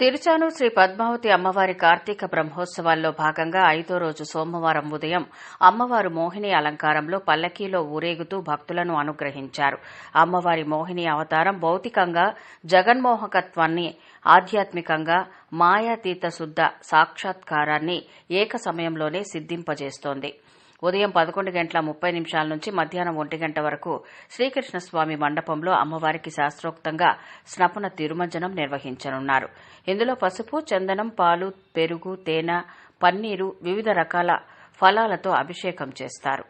తిరుచానూరు శ్రీ పద్మావతి అమ్మవారి కార్తీక బ్రహ్మోత్సవాల్లో భాగంగా 5వ రోజు సోమవారం ఉదయం అమ్మవారు మోహిని అలంకారంలో పల్లకీలో ఊరేగుతూ భక్తులను అనుగ్రహించారు. అమ్మవారి మోహిని అవతారం భౌతికంగా జగన్మోహకత్వాన్ని, ఆధ్యాత్మికంగా మాయాతీత శుద్ధ సాక్షాత్కారాన్ని ఏక సమయంలోనే సిద్ధింపజేస్తోంది. ఉదయం 11:30 నుంచి మధ్యాహ్నం 1 గంట వరకు శ్రీకృష్ణస్వామి మండపంలో అమ్మవారికి శాస్త్రోక్తంగా స్నపన తిరుమంజనం నిర్వహించనున్నారు. ఇందులో పసుపు, చందనం, పాలు, పెరుగు, తేనె, పన్నీరు, వివిధ రకాల ఫలాలతో అభిషేకం చేస్తారు.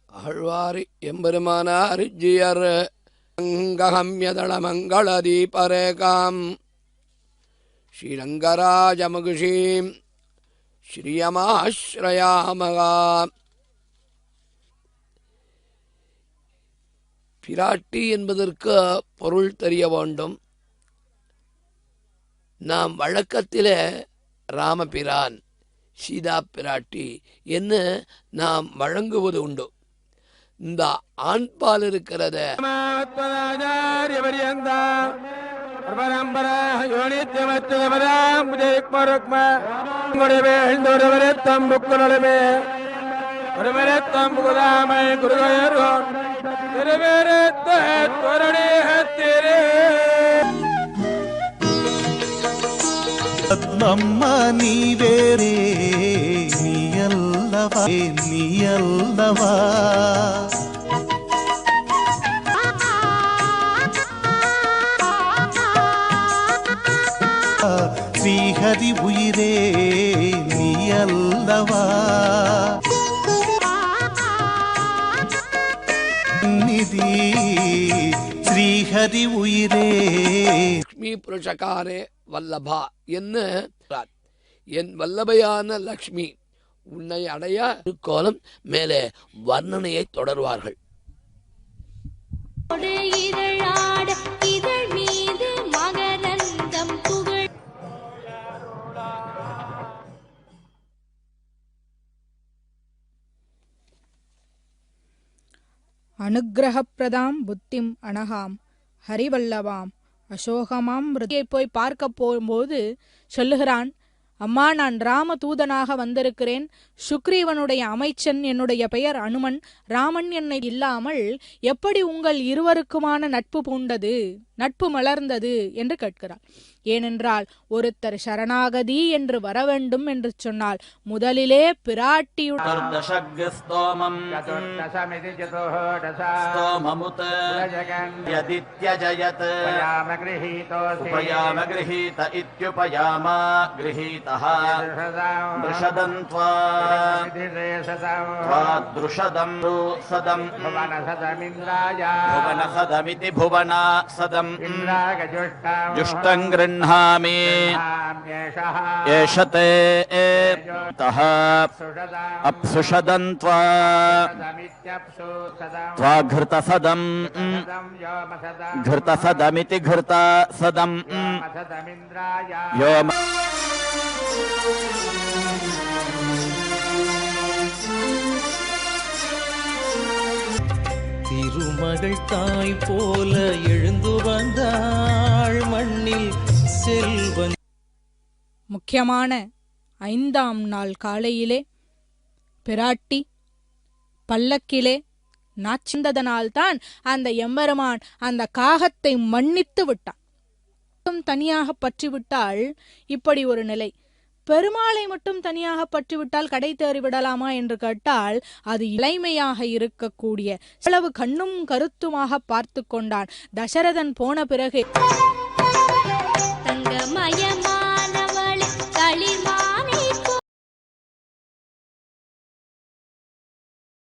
ஆழ்வாரி எம்பெருமானார் ஜியர் அங்கஹம்யதள மங்களதீபரேகாம் ஸ்ரீரங்கராஜமகுஷீம் ஸ்ரீயமாஸ்ரயாமகா. பிராட்டி என்பதற்கு பொருள் தெரிய வேண்டும். நாம் வழக்கத்திலே ராமபிரான், சீதா பிராட்டி என்று நாம் வழங்குவது உண்டு. இந்த ஆண்பால் இருக்கிறத పద్మమ్మ నీవేరే నీయల్లవా నీయల్లవా శ్రీహరి ఉయిరే నీయల్లవా నిధి శ్రీహరి ఉయిరే லக்ஷ்மி புருஷகாரே வல்லபா என்ன என் வல்லபையான லக்ஷ்மி உன்னை அடைய கோலம் மேலே வர்ணனையை தொடர்வார்கள். அனுக்கிரகப்பிரதாம் புத்திம் அனகாம் ஹரிவல்லவாம் அசோகமாம் போய் பார்க்க போகும்போது சொல்லுகிறான், அம்மா, நான் ராம தூதனாக வந்திருக்கிறேன். சுக்ரீவனுடைய அமைச்சன், என்னுடைய பெயர் அனுமன். ராமன் என்னை இல்லாமல் எப்படி உங்கள் இருவருக்குமான நட்பு பூண்டது, நட்பு மலர்ந்தது என்று கேட்கிறார். ஏனென்றால் ஒருத்தர் சரணாகதி என்று வர வேண்டும் என்று சொன்னால் முதலிலே பிராட்டியுடன் गृह्णामि येषते तः अप्सुषदं त्वा घृतसदं घृतसदमिति घृतसदं व्योम திருமகள் தாய் போல எழுந்து வந்தாள் மண்ணில் செல்வன். முக்கியமான 5ஆம் நாள் காலையிலே பிராட்டி பல்லக்கிலே நாச்சிந்ததனால்தான் அந்த எம்பெருமான் அந்த காகத்தை மன்னித்து விட்டான். தனியாக பற்றிவிட்டால் இப்படி ஒரு நிலை. பெருமாளை மட்டும் தனியாக பற்றிவிட்டால் கடை தேறிவிடலாமா என்று கேட்டால் அது இளைமையாக இருக்கக்கூடிய அளவு கண்ணும் கருத்துமாக பார்த்து கொண்டான். தசரதன் போன பிறகு